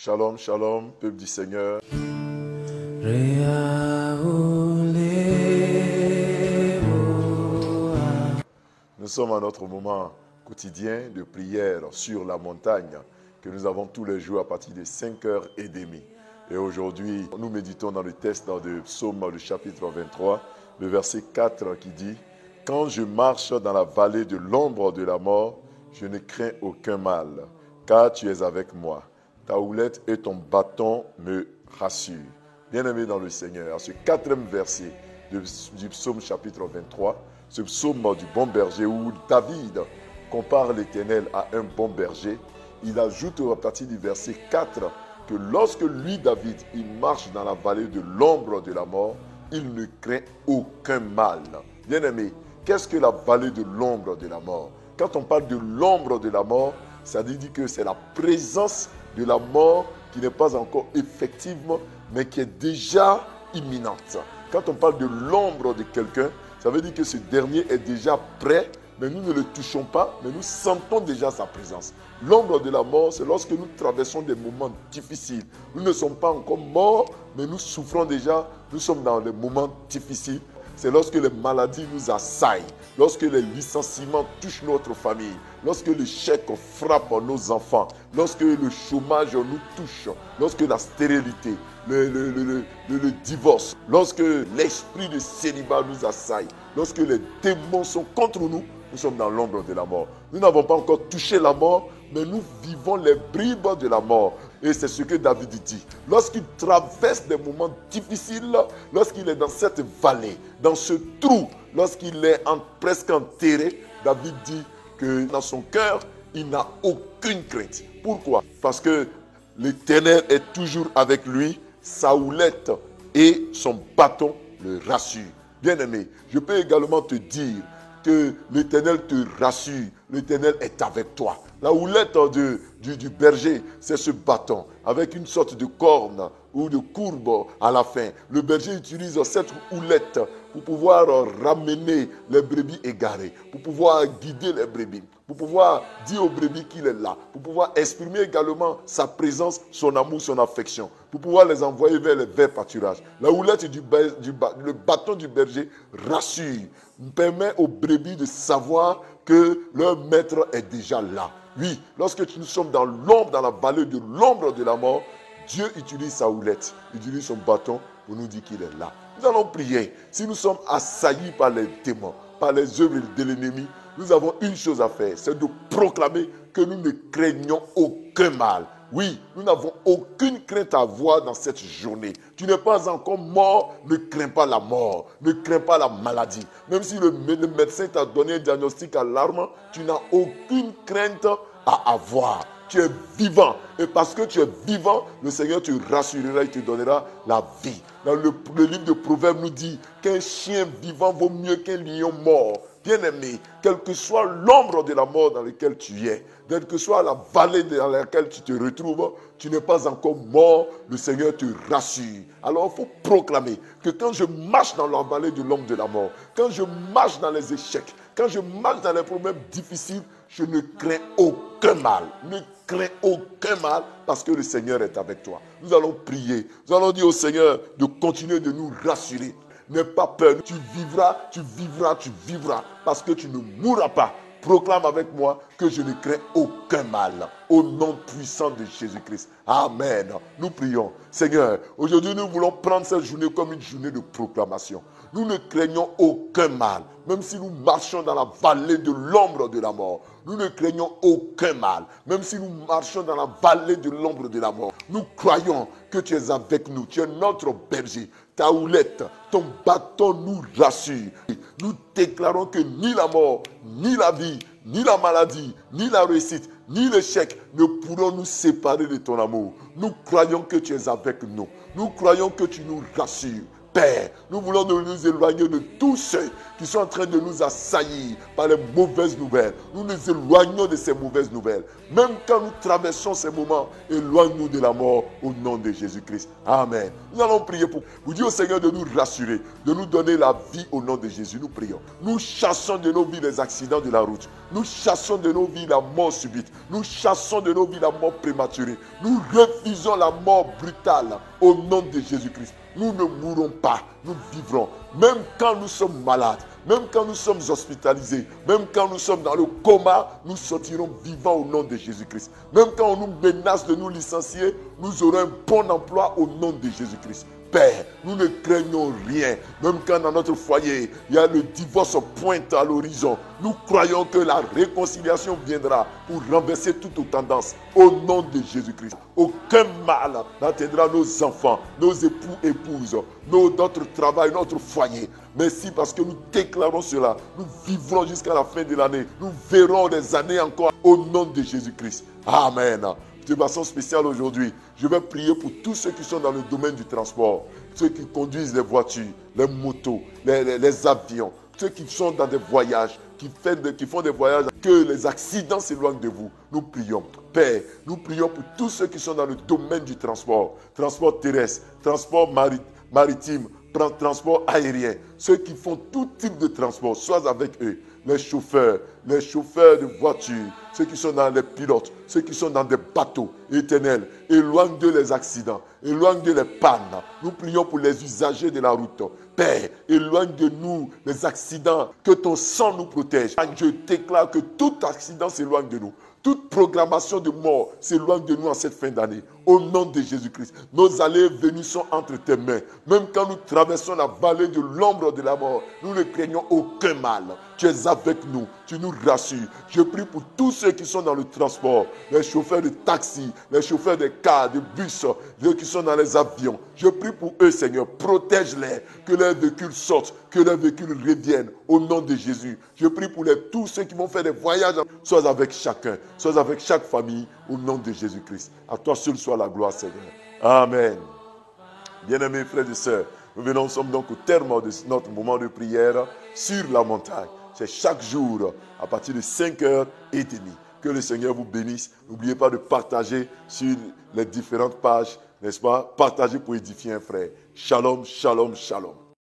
Shalom, shalom, peuple du Seigneur. Nous sommes à notre moment quotidien de prière sur la montagne que nous avons tous les jours à partir de 5h30. Et aujourd'hui, nous méditons dans le texte de Psaume, le chapitre 23, le verset 4 qui dit « Quand je marche dans la vallée de l'ombre de la mort, je ne crains aucun mal, car tu es avec moi. Ta houlette et ton bâton me rassurent. » Bien-aimés dans le Seigneur, ce quatrième verset du psaume chapitre 23, ce psaume du bon berger où David compare l'Éternel à un bon berger, il ajoute à partir du verset 4 que lorsque lui, David, il marche dans la vallée de l'ombre de la mort, il ne craint aucun mal. Bien-aimés, qu'est-ce que la vallée de l'ombre de la mort? Quand on parle de l'ombre de la mort, ça dit que c'est la présence de la mort qui n'est pas encore effective, mais qui est déjà imminente. Quand on parle de l'ombre de quelqu'un, ça veut dire que ce dernier est déjà prêt, mais nous ne le touchons pas, mais nous sentons déjà sa présence. L'ombre de la mort, c'est lorsque nous traversons des moments difficiles. Nous ne sommes pas encore morts, mais nous souffrons déjà, nous sommes dans des moments difficiles. C'est lorsque les maladies nous assaillent, lorsque les licenciements touchent notre famille, lorsque l'échec frappe nos enfants, lorsque le chômage nous touche, lorsque la stérilité, le divorce, lorsque l'esprit de célibat nous assaille, lorsque les démons sont contre nous, nous sommes dans l'ombre de la mort. Nous n'avons pas encore touché la mort, mais nous vivons les bribes de la mort. Et c'est ce que David dit. Lorsqu'il traverse des moments difficiles, lorsqu'il est dans cette vallée, dans ce trou, lorsqu'il est presque enterré, David dit que dans son cœur, il n'a aucune crainte. Pourquoi? Parce que l'Éternel est toujours avec lui, sa houlette et son bâton le rassurent. Bien-aimé, je peux également te dire que l'Éternel te rassure, l'Éternel est avec toi. La houlette du berger, c'est ce bâton avec une sorte de corne ou de courbe à la fin. Le berger utilise cette houlette pour pouvoir ramener les brebis égarées, pour pouvoir guider les brebis, pour pouvoir dire aux brebis qu'il est là, pour pouvoir exprimer également sa présence, son amour, son affection, pour pouvoir les envoyer vers les verts pâturages. La houlette le bâton du berger rassure, permet aux brebis de savoir que leur maître est déjà là. Oui, lorsque nous sommes dans l'ombre, dans la vallée de l'ombre de la mort, Dieu utilise sa houlette, utilise son bâton pour nous dire qu'il est là. Nous allons prier. Si nous sommes assaillis par les démons, par les œuvres de l'ennemi, nous avons une chose à faire, c'est de proclamer que nous ne craignons aucun mal. Oui, nous n'avons aucune crainte à avoir dans cette journée. Tu n'es pas encore mort, ne crains pas la mort, ne crains pas la maladie. Même si le médecin t'a donné un diagnostic alarmant, tu n'as aucune crainte à avoir. Tu es vivant. Et parce que tu es vivant, le Seigneur te rassurera, il te donnera la vie. Dans le livre de Proverbes nous dit qu'un chien vivant vaut mieux qu'un lion mort. Bien-aimé, quelle que soit l'ombre de la mort dans laquelle tu es, quelle que soit la vallée dans laquelle tu te retrouves, tu n'es pas encore mort, le Seigneur te rassure. Alors il faut proclamer que quand je marche dans la vallée de l'ombre de la mort, quand je marche dans les échecs, quand je marche dans les problèmes difficiles, je ne crains aucun mal. Ne crains aucun mal parce que le Seigneur est avec toi. Nous allons prier. Nous allons dire au Seigneur de continuer de nous rassurer. N'aie pas peur. Tu vivras, tu vivras, tu vivras parce que tu ne mourras pas. Proclame avec moi que je ne crains aucun mal. Au nom puissant de Jésus-Christ. Amen. Nous prions. Seigneur, aujourd'hui nous voulons prendre cette journée comme une journée de proclamation. Nous ne craignons aucun mal. Même si nous marchons dans la vallée de l'ombre de la mort. Nous ne craignons aucun mal. Même si nous marchons dans la vallée de l'ombre de la mort. Nous croyons que tu es avec nous. Tu es notre berger. Ta houlette, ton bâton nous rassure. Nous déclarons que ni la mort, ni la vie, ni la maladie, ni la réussite, ni l'échec ne pourront nous séparer de ton amour. Nous croyons que tu es avec nous. Nous croyons que tu nous rassures. Père, nous voulons nous éloigner de tous ceux qui sont en train de nous assaillir par les mauvaises nouvelles. Nous nous éloignons de ces mauvaises nouvelles. Même quand nous traversons ces moments, éloigne-nous de la mort au nom de Jésus-Christ. Amen. Nous allons prier pour dire au Seigneur de nous rassurer, de nous donner la vie au nom de Jésus. Nous prions. Nous chassons de nos vies les accidents de la route. Nous chassons de nos vies la mort subite. Nous chassons de nos vies la mort prématurée. Nous refusons la mort brutale au nom de Jésus-Christ. Nous ne mourrons pas, nous vivrons. Même quand nous sommes malades, même quand nous sommes hospitalisés, même quand nous sommes dans le coma, nous sortirons vivants au nom de Jésus-Christ. Même quand on nous menace de nous licencier, nous aurons un bon emploi au nom de Jésus-Christ. Père, nous ne craignons rien. Même quand dans notre foyer, il y a le divorce pointe à l'horizon, nous croyons que la réconciliation viendra pour renverser toutes nos tendances au nom de Jésus-Christ. Aucun mal n'atteindra nos enfants, nos époux, épouses, notre travail, notre foyer. Merci parce que nous déclarons cela. Nous vivrons jusqu'à la fin de l'année. Nous verrons des années encore au nom de Jésus-Christ. Amen. De façon spéciale aujourd'hui, je vais prier pour tous ceux qui sont dans le domaine du transport, ceux qui conduisent les voitures, les motos, les avions, ceux qui sont dans des voyages, qui font des voyages, que les accidents s'éloignent de vous. Nous prions. Père, nous prions pour tous ceux qui sont dans le domaine du transport terrestre, transport maritime, transport aérien, ceux qui font tout type de transport, sois avec eux. Les chauffeurs de voitures, ceux qui sont dans les pilotes, ceux qui sont dans des bateaux éternels, éloigne de les accidents, éloigne de les pannes. Nous prions pour les usagers de la route. Père, éloigne de nous les accidents, que ton sang nous protège. Je déclare que tout accident s'éloigne de nous. Toute programmation de mort s'éloigne de nous en cette fin d'année. Au nom de Jésus-Christ, nos allées et venues sont entre tes mains. Même quand nous traversons la vallée de l'ombre de la mort, nous ne craignons aucun mal. Tu es avec nous, tu nous rassures. Je prie pour tous ceux qui sont dans le transport, les chauffeurs de taxi, les chauffeurs de cars, de bus, ceux qui sont dans les avions. Je prie pour eux, Seigneur, protège-les, que leurs véhicules sortent, que leurs véhicules reviennent. Au nom de Jésus, je prie pour tous ceux qui vont faire des voyages. Sois avec chacun, sois avec chaque famille, au nom de Jésus-Christ. À toi seul soit la gloire, Seigneur. Amen. Bien-aimés frères et sœurs, nous sommes donc au terme de notre moment de prière sur la montagne. C'est chaque jour à partir de 5h30. Que le Seigneur vous bénisse. N'oubliez pas de partager sur les différentes pages, n'est-ce pas? Partagez pour édifier un frère. Shalom, shalom, shalom.